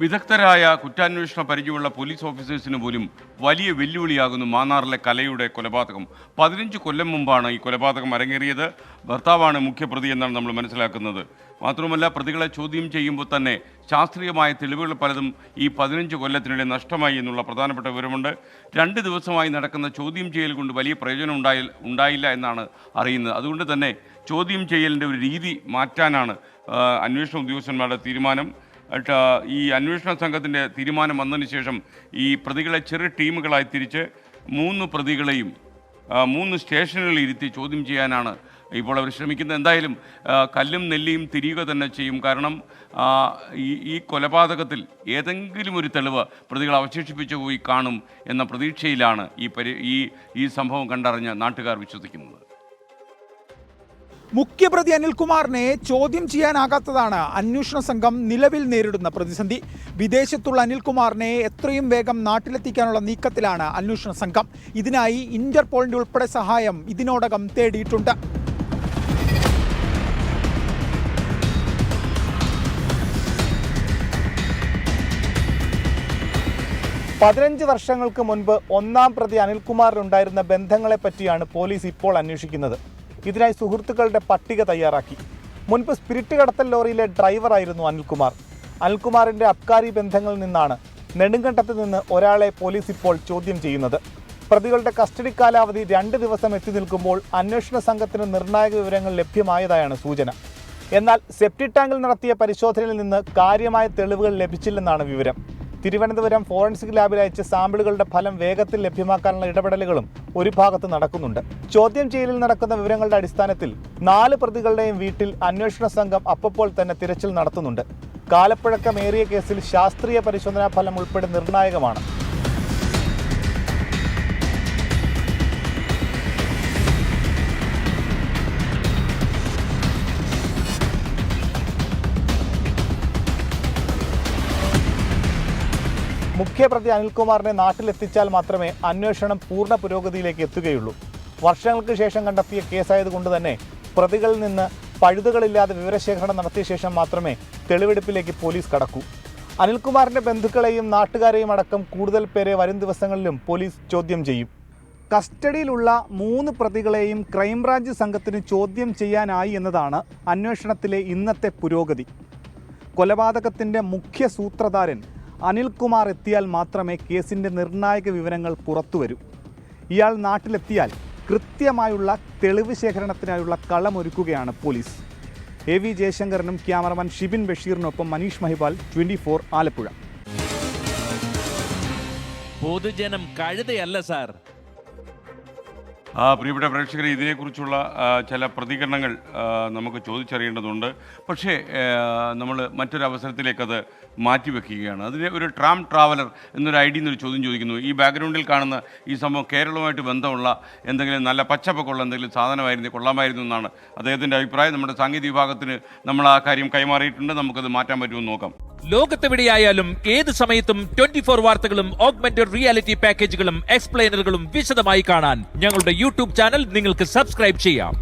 വിദഗ്ധരായ കുറ്റാന്വേഷണ പരിചയമുള്ള പോലീസ് ഓഫീസേഴ്സിന് പോലും വലിയ വെല്ലുവിളിയാകുന്നു മാന്നാറിലെ കലയുടെ കൊലപാതകം. 15 കൊല്ലം മുമ്പാണ് ഈ കൊലപാതകം അരങ്ങേറിയത്. ഭർത്താവാണ് മുഖ്യപ്രതി എന്നാണ് നമ്മൾ മനസ്സിലാക്കുന്നത്. മാത്രമല്ല, പ്രതികളെ ചോദ്യം ചെയ്യുമ്പോൾ തന്നെ ശാസ്ത്രീയമായ തെളിവുകൾ പലതും ഈ 15 കൊല്ലത്തിനിടെ നഷ്ടമായി എന്നുള്ള പ്രധാനപ്പെട്ട വിവരമുണ്ട്. 2 ദിവസമായി നടക്കുന്ന ചോദ്യം ചെയ്യൽ കൊണ്ട് വലിയ പ്രയോജനം ഉണ്ടായില്ല എന്നാണ് അറിയുന്നത്. അതുകൊണ്ട് തന്നെ ചോദ്യം ചെയ്യലിൻ്റെ ഒരു രീതി മാറ്റാനാണ് അന്വേഷണ ഉദ്യോഗസ്ഥന്മാരുടെ തീരുമാനം. ഈ അന്വേഷണ സംഘത്തിൻ്റെ തീരുമാനം വന്നതിന് ശേഷം ഈ പ്രതികളെ ചെറു ടീമുകളായി തിരിച്ച് 3 പ്രതികളെയും 3 സ്റ്റേഷനുകളിൽ ഇരുത്തി ചോദ്യം ചെയ്യാനാണ് ഇപ്പോൾ അവർ ശ്രമിക്കുന്നത്. എന്തായാലും കല്ലും നെല്ലിയും തിരിയുക തന്നെ ചെയ്യും. കാരണം ഈ കൊലപാതകത്തിൽ ഏതെങ്കിലും ഒരു തെളിവ് പ്രതികൾ അവശേഷിപ്പിച്ചു പോയി കാണും എന്ന പ്രതീക്ഷയിലാണ് ഈ സംഭവം കണ്ടറിഞ്ഞ് നാട്ടുകാർ വിശ്വസിക്കുന്നത്. മുഖ്യപ്രതി അനിൽകുമാറിനെ ചോദ്യം ചെയ്യാനാകാത്തതാണ് അന്വേഷണ സംഘം നിലവിൽ നേരിടുന്ന പ്രതിസന്ധി. വിദേശത്തുള്ള അനിൽകുമാറിനെ എത്രയും വേഗം നാട്ടിലെത്തിക്കാനുള്ള നീക്കത്തിലാണ് അന്വേഷണ സംഘം. ഇതിനായി ഇന്റർപോളിന്റെ ഉൾപ്പെടെ സഹായം ഇതിനോടകം തേടിയിട്ടുണ്ട്. പതിനഞ്ച് വർഷങ്ങൾക്ക് മുൻപ് ഒന്നാം പ്രതി അനിൽകുമാറിനുണ്ടായിരുന്ന ബന്ധങ്ങളെ പറ്റിയാണ് പോലീസ് ഇപ്പോൾ അന്വേഷിക്കുന്നത്. ഇതിനായി സുഹൃത്തുക്കളുടെ പട്ടിക തയ്യാറാക്കി. മുൻപ് സ്പിരിറ്റ് കടത്തൽ ലോറിയിലെ ഡ്രൈവറായിരുന്നു അനിൽകുമാർ. അനിൽകുമാറിൻ്റെ അബ്കാരി ബന്ധങ്ങളിൽ നിന്നാണ് നെടുങ്കണ്ടത്ത് നിന്ന് ഒരാളെ പോലീസ് ഇപ്പോൾ ചോദ്യം ചെയ്യുന്നത്. പ്രതികളുടെ കസ്റ്റഡി കാലാവധി 2 ദിവസം എത്തി നിൽക്കുമ്പോൾ അന്വേഷണ സംഘത്തിന് നിർണായക വിവരങ്ങൾ ലഭ്യമായതായാണ് സൂചന. എന്നാൽ സെപ്റ്റി ടാങ്കിൽ നടത്തിയ പരിശോധനയിൽ നിന്ന് കാര്യമായ തെളിവുകൾ ലഭിച്ചില്ലെന്നാണ് വിവരം. തിരുവനന്തപുരം ഫോറൻസിക് ലാബിൽ അയച്ച സാമ്പിളുകളുടെ ഫലം വേഗത്തിൽ ലഭ്യമാക്കാനുള്ള ഇടപെടലുകളും ഒരു ഭാഗത്ത് നടക്കുന്നുണ്ട്. ചോദ്യം ചെയ്യലിൽ നടക്കുന്ന വിവരങ്ങളുടെ അടിസ്ഥാനത്തിൽ 4 പ്രതികളുടെയും വീട്ടിൽ അന്വേഷണ സംഘം അപ്പോൾ തന്നെ തിരച്ചിൽ നടത്തുന്നുണ്ട്. കാലപ്പഴക്കമേറിയ കേസിൽ ശാസ്ത്രീയ പരിശോധനാ ഫലം ഉൾപ്പെടെ നിർണായകമാണ്. മുഖ്യപ്രതി അനിൽകുമാറിനെ നാട്ടിലെത്തിച്ചാൽ മാത്രമേ അന്വേഷണം പൂർണ്ണ പുരോഗതിയിലേക്ക് എത്തുകയുള്ളൂ. വർഷങ്ങൾക്ക് ശേഷം കണ്ടെത്തിയ കേസായതുകൊണ്ട് തന്നെ പ്രതികളിൽ നിന്ന് പഴുതുകളില്ലാതെ വിവരശേഖരണം നടത്തിയ ശേഷം മാത്രമേ തെളിവെടുപ്പിലേക്ക് പോലീസ് കടക്കൂ. അനിൽകുമാറിൻ്റെ ബന്ധുക്കളെയും നാട്ടുകാരെയും അടക്കം കൂടുതൽ പേരെ വരും ദിവസങ്ങളിലും പോലീസ് ചോദ്യം ചെയ്യും. കസ്റ്റഡിയിലുള്ള 3 പ്രതികളെയും ക്രൈംബ്രാഞ്ച് സംഘത്തിന് ചോദ്യം ചെയ്യാനായി എന്നതാണ് അന്വേഷണത്തിലെ ഇന്നത്തെ പുരോഗതി. കൊലപാതകത്തിൻ്റെ മുഖ്യ സൂത്രധാരൻ അനിൽകുമാർ എത്തിയാൽ മാത്രമേ കേസിൻ്റെ നിർണായക വിവരങ്ങൾ പുറത്തുവരൂ. ഇയാൾ നാട്ടിലെത്തിയാൽ കൃത്യമായുള്ള തെളിവ് ശേഖരണത്തിനായുള്ള കളമൊരുക്കുകയാണ് പോലീസ്. AV ജയശങ്കറിനും ക്യാമറമാൻ ഷിബിൻ ബഷീറിനൊപ്പം മനീഷ് മഹിബാൽ, 24 ആലപ്പുഴ. പൊതുജനം കഴുതയല്ല സാർ. പ്രിയപ്പെട്ട പ്രേക്ഷകരെ, ഇതിനെക്കുറിച്ചുള്ള ചില പ്രതികരണങ്ങൾ നമുക്ക് ചോദിച്ചറിയേണ്ടതുണ്ട്. പക്ഷേ നമ്മൾ മറ്റൊരു അവസരത്തിലേക്കത് മാറ്റിവെക്കുകയാണ്. അതിന് ഒരു ട്രാം ട്രാവലർ എന്നൊരു ഐഡിയിൽ നിന്നൊരു ചോദ്യം ചോദിക്കുന്നു. ഈ ബാക്ക്ഗ്രൗണ്ടിൽ കാണുന്ന ഈ സംഭവം കേരളവുമായിട്ട് ബന്ധമുള്ള എന്തെങ്കിലും നല്ല പച്ചപ്പൊക്കെയുള്ള എന്തെങ്കിലും സാധനമായിരുന്നു കൊള്ളാമായിരുന്നു എന്നാണ് അദ്ദേഹത്തിൻ്റെ അഭിപ്രായം. നമ്മുടെ സാങ്കേതിക വിഭാഗത്തിന് നമ്മൾ ആ കാര്യം കൈമാറിയിട്ടുണ്ട്. നമുക്കത് മാറ്റാൻ പറ്റുമെന്ന് നോക്കാം. ലോകത്തെവിടെയായാലും ഏത് സമയത്തും 24 വാർത്തകളും ഓഗ്മെന്റഡ് റിയാലിറ്റി പാക്കേജുകളും എക്സ്പ്ലെയിനറുകളും വിശദമായി കാണാൻ ഞങ്ങളുടെ യൂട്യൂബ് ചാനൽ നിങ്ങൾക്ക് സബ്സ്ക്രൈബ് ചെയ്യാം.